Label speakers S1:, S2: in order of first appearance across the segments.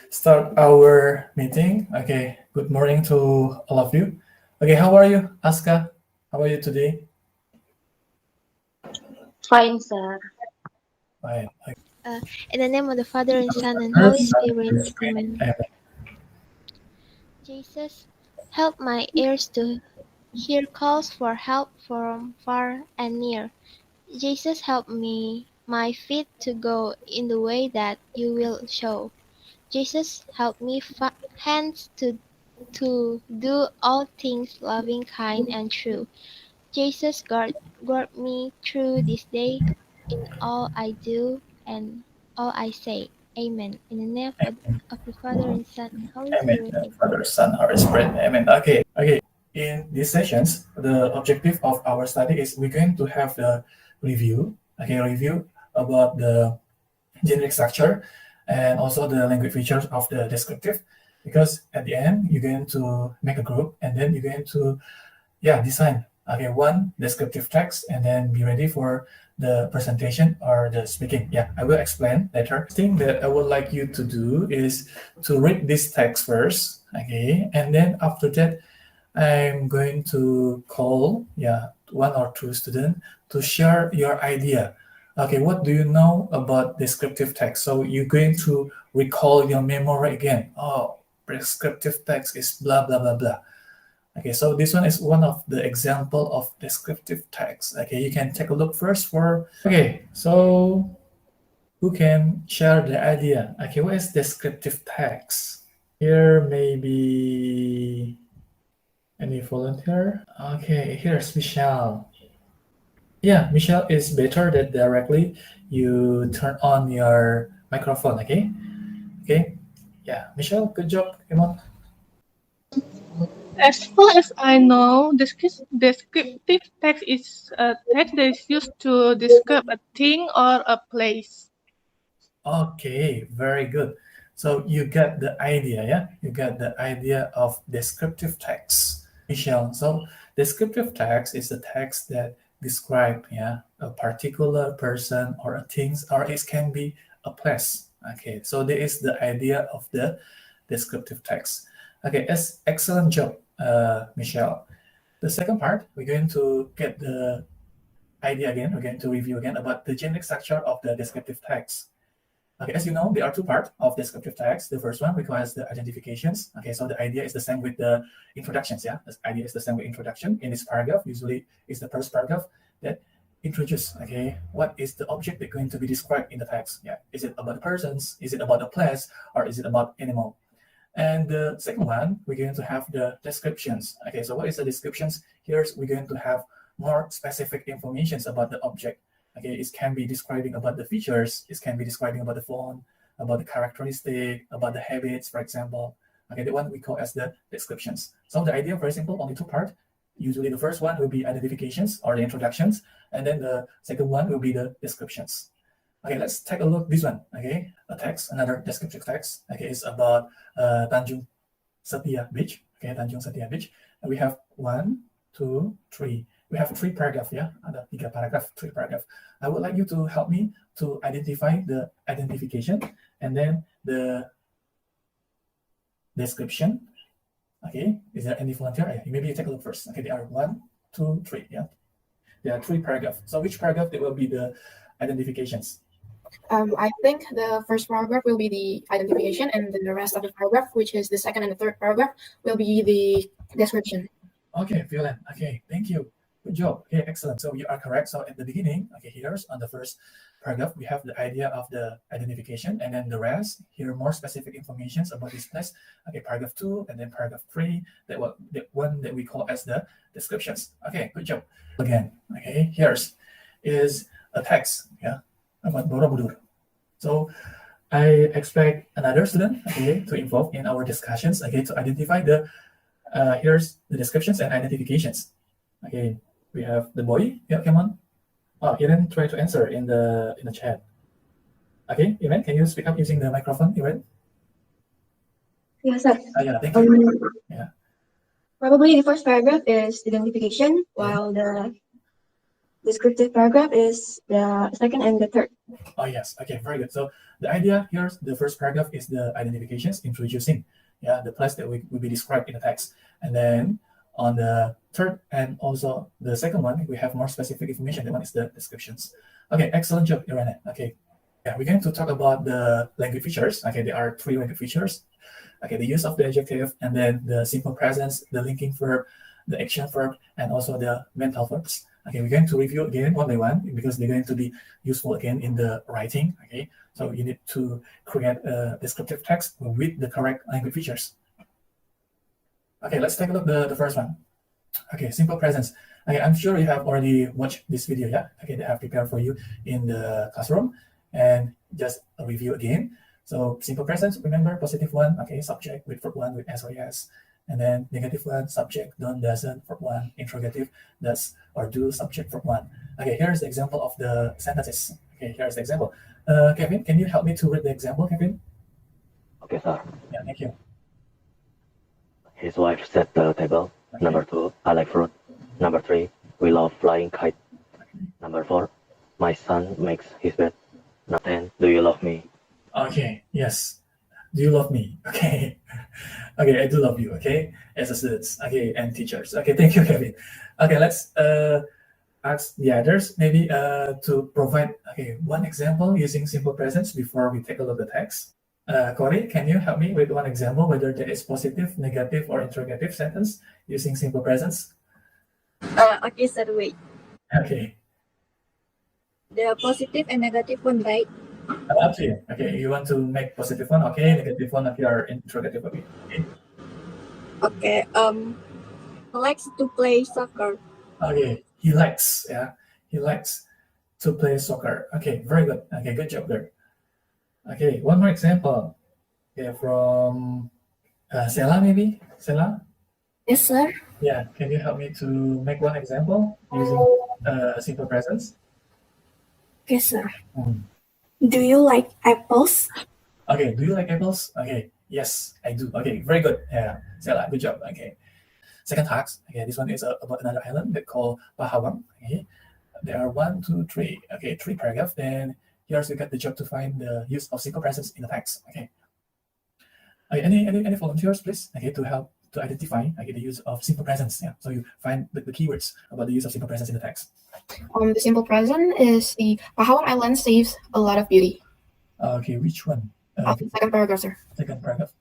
S1: start our meeting. Okay, good morning to all of you. Okay, how are you, Aska? How are you today?
S2: Fine, sir.
S1: Fine.
S3: Uh, in the name of the Father, and Son, and Holy
S1: Earth,
S3: Spirit. Amen.
S1: Amen.
S3: Jesus, help my ears to hear calls for help from far and near. Jesus, help me, my feet to go in the way that you will show. Jesus, help me hands to do all things loving, kind, and true. Jesus, guard me through this day in all I do and all I say. Amen. In the name of the Father, and Son, and Holy
S1: Amen.
S3: Spirit. Amen.
S1: Father, Son, Holy Spirit. Amen. Okay. In these sessions, the objective of our study is we're going to have the review. Okay, review about the generic structure and also the language features of the descriptive. Because at the end, you're going to make a group and then you're going to design one descriptive text and then be ready for the presentation or the speaking. I will explain later. Thing that I would like you to do is to read this text first, okay, and then after that I'm going to call one or two students to share your idea. Okay, what do you know about descriptive text? So you're going to recall your memory again. Oh, descriptive text is blah blah blah blah. Okay, so this one is one of the example of descriptive text. Okay, you can take a look first for. Okay, so who can share the idea? Okay, what is descriptive text? Here maybe any volunteer? Okay, here's Michelle. Yeah, Michelle is better that directly you turn on your microphone. Okay, yeah, Michelle, good job. Come on.
S4: As far as I know, descriptive text is a text that is used to describe a thing or a place.
S1: Okay, very good. So you get the idea, yeah? You get the idea of descriptive text, Michelle. So descriptive text is a text that describe, a particular person or a things, or it can be a place. Okay, so there is the idea of the descriptive text. Okay, excellent job, Michelle. The second part, we're going to get the idea again. We're going to review again about the generic structure of the descriptive text. Okay, as you know, there are two parts of descriptive text. The first one requires the identifications. Okay, so the idea is the same with the introductions. Yeah, the idea is the same with introduction. In this paragraph, usually is the first paragraph that introduce. Okay, what is the object that's going to be described in the text? Yeah, is it about the persons? Is it about a place? Or is it about animal? And the second one, we're going to have the descriptions. Okay, so what is the descriptions? Here's we're going to have more specific informations about the object. Okay, it can be describing about the features, it can be describing about the font, about the characteristic, about the habits, for example. Okay, the one we call as the descriptions. So the idea, very simple, only two parts. Usually the first one will be identifications or the introductions, and then the second one will be the descriptions. Okay, let's take a look this one. Okay, a text, another descriptive text. Okay, it's about Tanjung Setia Beach. Okay, Tanjung Setia Beach. And we have 1, 2, 3. We have 3 paragraphs. Yeah, ada 3 paragraph, 3 paragraph. I would like you to help me to identify the identification and then the description. Okay, is there any volunteer? Maybe you take a look first. Okay, there are 1, 2, 3. Yeah, there are 3 paragraphs. So which paragraph there will be the identifications?
S5: I think the first paragraph will be the identification, and then the rest of the paragraph, which is the second and the third paragraph, will be the description.
S1: Okay, Violet. Okay, thank you. Good job. Okay, excellent. So you are correct. So at the beginning, okay, here's on the first paragraph, we have the idea of the identification, and then the rest, here more specific informations about this place. Okay, paragraph 2, and then paragraph 3, that one that we call as the descriptions. Okay, good job. Again, okay, here's is a text, about Borobudur. So I expect another student, okay, to involve in our discussions, okay, to identify the here's the descriptions and identifications. Okay, we have the boy. Yeah, come on. Oh, Iren, try to answer in the chat. Okay, Iren, can you speak up using the microphone, Iren?
S6: Yes, sir.
S1: Yeah, thank you.
S6: Probably the first paragraph is identification, while the descriptive paragraph is the second and the third.
S1: Oh, yes. Okay, very good. So the idea here, the first paragraph is the identifications, introducing, the place that will be described in the text. And then on the third and also the second one, we have more specific information. The one is the descriptions. Okay, excellent job, Irene. Okay, yeah, we're going to talk about the language features. Okay, there are three language features. Okay, the use of the adjective, and then the simple presence, the linking verb, the action verb, and also the mental verbs. Okay, we're going to review again one by one because they're going to be useful again in the writing. Okay, so you need to create a descriptive text with the correct language features. Okay, let's take a look at the first one. Okay, simple presence. Okay, I'm sure you have already watched this video, yeah? Okay, they have prepared for you in the classroom, and just a review again. So simple presence, remember, positive one, okay, subject with verb one with S or yes. And then negative one, subject, don't, doesn't, verb one, interrogative, does or do, subject, verb one. Okay, here's the example of the sentences. Okay, here's the example. Kevin, can you help me to read the example, Kevin?
S2: Okay, sir.
S1: Yeah, thank you.
S2: His wife set the table.
S1: Okay.
S2: Number 2, I like fruit. Number 3, we love flying kite. Number 4, my son makes his bed. Number 10, do you love me?
S1: Okay, yes. Do you love me? Okay. Okay, I do love you, okay? As a students, okay, and teachers. Okay, thank you, Kevin. Okay, let's ask the others maybe to provide one example using simple presence before we take a look at the text. Corey, can you help me with one example, whether there is positive, negative, or interrogative sentence using simple presence?
S7: Okay, sir, wait.
S1: Okay,
S7: The positive and negative one, right?
S1: up to you. Okay, you want to make positive one, okay, negative one, okay, or interrogative, okay.
S7: Okay. Likes to play soccer.
S1: Okay, he likes, he likes to play soccer. Okay, very good. Okay, good job there. Okay, one more example. Okay, from Sela maybe? Sela?
S5: Yes, sir.
S1: Yeah, can you help me to make one example using simple presence?
S5: Yes, sir.
S1: Hmm.
S5: Do you like apples?
S1: Okay, do you like apples? Okay, yes, I do. Okay, very good. Yeah, Sela, good job. Okay, second task. Okay, this one is about another island that called Pahawang. Okay, there are 1, 2, 3. Okay, 3 paragraphs. Then here's you get the job to find the use of simple presence in the text. Okay. Okay, any volunteers, please? Okay, to help to identify the use of simple presence. Yeah, so you find the keywords about the use of simple presence in the text.
S5: The simple present is the Pahawang Island saves a lot of beauty.
S1: Okay, which one?
S5: Second paragraph, sir.
S1: Second paragraph.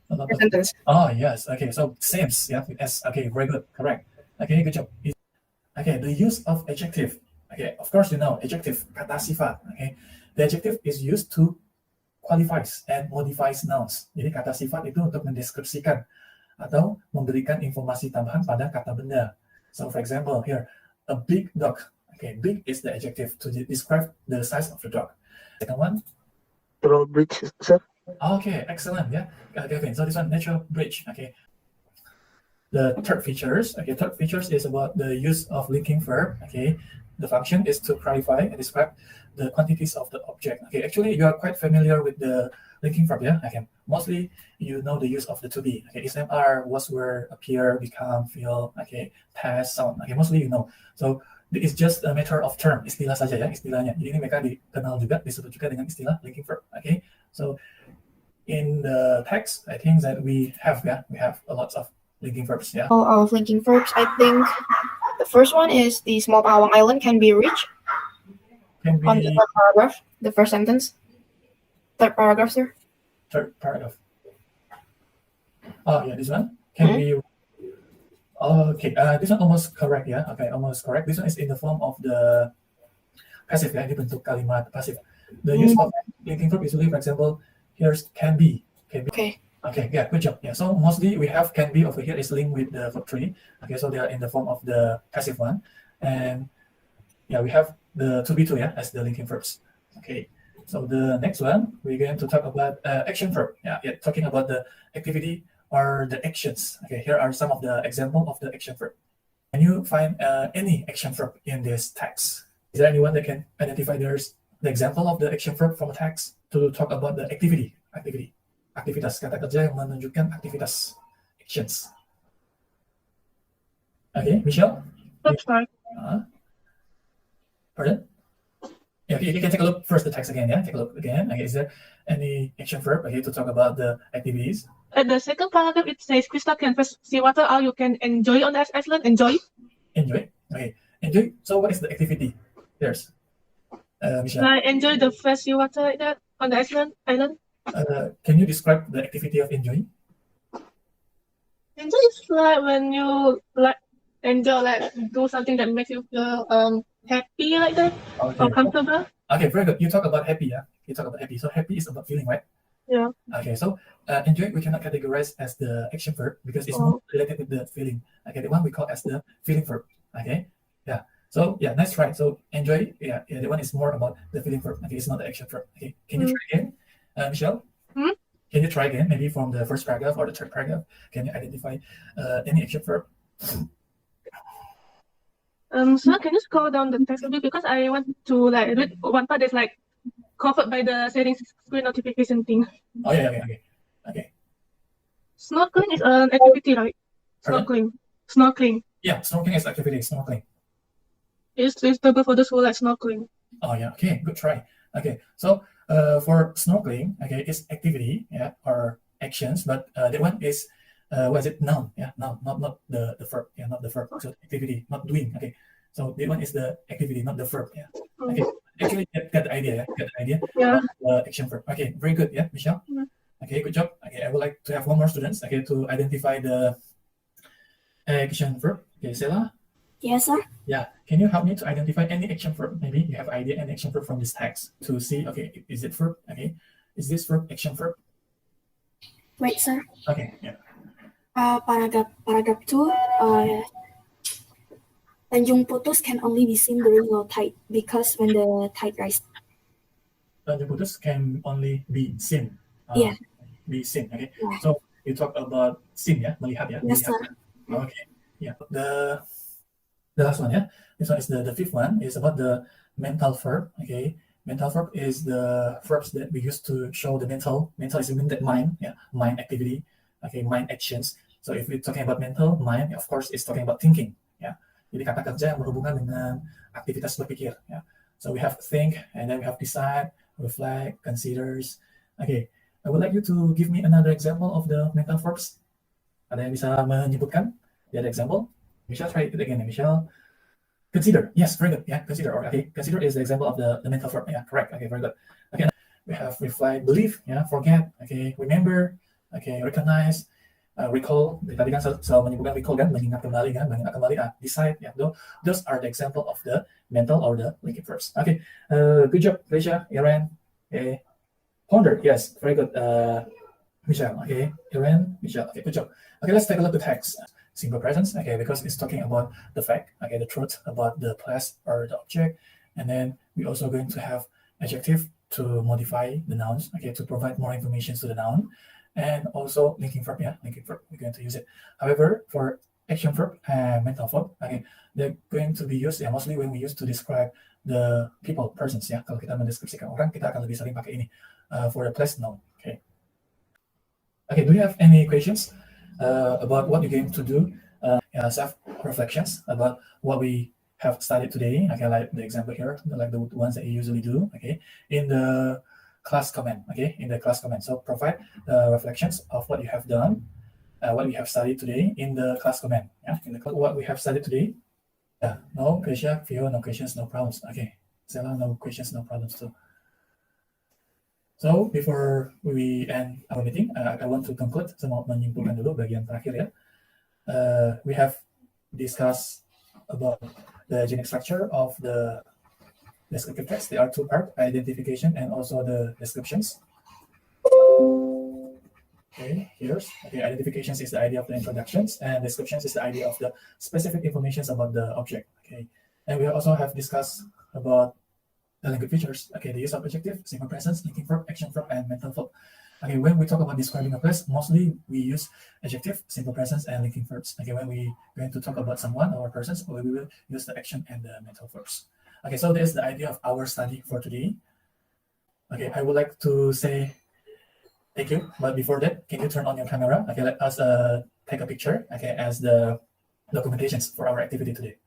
S1: A lot
S5: First
S1: of-
S5: sentence.
S1: Oh, yes. Okay, so saves. Yeah, with S. Okay, very good. Correct. Okay, good job. Okay, the use of adjective. Okay, of course you know adjective, kata sifat. Okay, the adjective is used to qualifies and modifies nouns. Jadi kata sifat itu untuk mendeskripsikan atau memberikan informasi tambahan pada kata benda. So for example here, a big dog. Okay, big is the adjective to describe the size of the dog. Second one.
S8: Natural bridge, sir.
S1: Okay, excellent. Yeah, Kevin. So this one, natural bridge. Okay. The third features. Okay, third features is about the use of linking verb. Okay, the function is to clarify and describe the quantities of the object. Okay, actually you are quite familiar with the linking verb. Yeah, okay. Mostly you know the use of the to be. Okay, is, are, was, were, appear, become, feel. Okay, past, sound. Okay, mostly you know. So it's just a matter of term, istilah saja ya, istilahnya. Jadi ini mereka dikenal juga, disebut juga dengan istilah linking verb. Okay, so in the text, I think that we have a lot of linking verbs. Yeah.
S5: Of linking verbs, I think the first one is the small Pahawang Island can be reached.
S1: Can
S5: On the
S1: be
S5: third paragraph, the first sentence. Third paragraph, sir.
S1: third paragraph. Oh yeah, this one can be. Okay, this one almost correct. Yeah. Okay, almost correct. This one is in the form of the passive. Ya, ini bentuk kalimat pasif. The use of linking verb usually, for example, here's can be.
S5: Okay.
S1: Okay, yeah, good job. Yeah, so mostly we have can be over here is linked with the verb 3. Okay, so they are in the form of the passive one. And yeah, we have the to be to, as the linking verbs. Okay, so the next one, we're going to talk about action verb. Yeah, talking about the activity or the actions. Okay, here are some of the example of the action verb. Can you find any action verb in this text? Is there anyone that can identify the example of the action verb from a text to talk about the activity? Aktivitas, kata kerja yang menunjukkan aktivitas, actions. Okay, Michelle?
S4: That's right.
S1: Pardon? Yeah, you can take a look first the text again. Yeah, take a look again. Okay, is there any action verb okay to talk about the activities?
S4: At the second paragraph, it says Krista can first see water, or you can enjoy on the island. Enjoy.
S1: Enjoy. Okay, enjoy. So what is the activity? There's Michelle.
S4: Like enjoy the fresh seawater like that on the island.
S1: Can you describe the activity of enjoying?
S4: Enjoy is like when you like enjoy, like do something that makes you feel happy like that or
S1: Okay.
S4: comfortable.
S1: Okay, very good. You talk about happy, yeah? You talk about happy. So happy is about feeling, right?
S4: Yeah.
S1: Okay, so enjoy we cannot categorize as the action verb because it's
S4: Oh.
S1: more related with the feeling. Okay, the one we call as the feeling verb. Okay, yeah. So yeah, nice try. So enjoy, yeah, the one is more about the feeling verb. Okay, it's not the action verb. Okay, can you try again, Michelle?
S4: Hmm?
S1: Can you try again, maybe from the first paragraph or the third paragraph? Can you identify any action verb?
S4: So can you scroll down the text a bit because I want to like read one part that's like covered by the settings screen notification thing.
S1: Oh yeah, okay.
S4: Snorkeling is an activity, right?
S1: Pardon?
S4: Snorkeling.
S1: Yeah, snorkeling is activity. Snorkeling.
S4: It's suitable for those who like snorkeling.
S1: Oh yeah, okay, good try. Okay, so for snorkeling, okay, it's activity, yeah, or actions, but that one is what is it? Noun, yeah, noun, not the verb, yeah, not the verb. So activity, not doing. Okay, so that one is the activity, not the verb. Yeah. Okay, actually get the idea. Yeah, get the idea.
S4: Yeah.
S1: Of the action verb. Okay, very good. Yeah, Michelle.
S4: Mhm.
S1: Okay, good job. Okay, I would like to have one more students. Okay, to identify the action verb. Okay, Sela.
S6: Yes, sir.
S1: Yeah, can you help me to identify any action verb? Maybe you have idea any action verb from this text to see, okay, is it verb? Okay, is this verb action verb?
S6: Wait, sir.
S1: Okay, yeah.
S6: Paragraph 2. Tanjung Putus can only be seen during low tide because when the tide rises.
S1: Tanjung Putus can only be seen.
S6: Yeah.
S1: Be seen, okay.
S6: Yeah.
S1: So you talk about seen, yeah, melihat, yeah.
S6: Yes,
S1: Melihat.
S6: sir.
S1: Okay, yeah. The last one, yeah. This one is the fifth one. Is about the mental verb. Okay, mental verb is the verbs that we use to show the mental. Mental is mean that mind, yeah, mind activity. Okay, mind actions. So if we're talking about mental, mind, of course, is talking about thinking. Yeah. Jadi kata kerja yang berhubungan dengan aktivitas berpikir. Yeah. So we have think, and then we have decide, reflect, considers. Okay, I would like you to give me another example of the mental verbs. Ada yang bisa menyebutkan? The other example. Michelle, try it again. Michelle, consider. Yes, very good. Yeah, consider. Okay, consider is the example of the mental verb. Yeah, correct. Okay, very good. Okay, we have reflect, believe. Yeah, forget. Okay, remember. Okay, recognize, recall. Tadi kan selalu menyebutkan recall kan, mengingat kembali kan, mengingat kembali. Decide. Yeah, those are the example of the mental or the linking verbs. Okay, good job, Grisha, Iran. Okay, ponder. Yes, very good. Michelle. Okay, Iran, Michelle. Okay, good job. Okay, let's take a look at the text. Simple presence, okay, because it's talking about the fact, okay, the truth about the place or the object, and then we're also going to have adjective to modify the nouns, okay, to provide more information to the noun, and also linking verb, yeah, linking verb, we're going to use it. However, for action verb and mental verb, okay, they're going to be used, yeah, mostly when we use to describe the people, persons, ya. Kalau kita mendeskripsikan orang, kita akan lebih sering pakai ini. For the place noun, okay. Okay, do you have any questions about what you're going to do? Self-reflections about what we have studied today. Okay, like the example here, like the ones that you usually do. Okay, in the class comment. Okay, in the class comment. So provide reflections of what you have done, what we have studied today in the class comment. Yeah, in the what we have studied today. Yeah, no question, Theo, no questions, no problems. Okay, Zella, no questions, no problems too. So before we end our meeting, I want to conclude. Saya mau menyimpulkan dulu bagian terakhir ya. We have discussed about the genetic structure of the descriptive text. There are two parts: identification and also the descriptions. Okay, here's okay. Identifications is the idea of the introductions, and descriptions is the idea of the specific information about the object. Okay, and we also have discussed about the language features. Okay, the use of adjective, simple presence, linking verb, action verb, and mental verb. Okay, when we talk about describing a place, mostly we use adjective, simple presence, and linking verbs. Okay, when we going to talk about someone or persons, we will use the action and the mental verbs. Okay, so there's the idea of our study for today. Okay, I would like to say thank you, but before that, can you turn on your camera? Okay, let us take a picture. Okay, as the documentations for our activity today.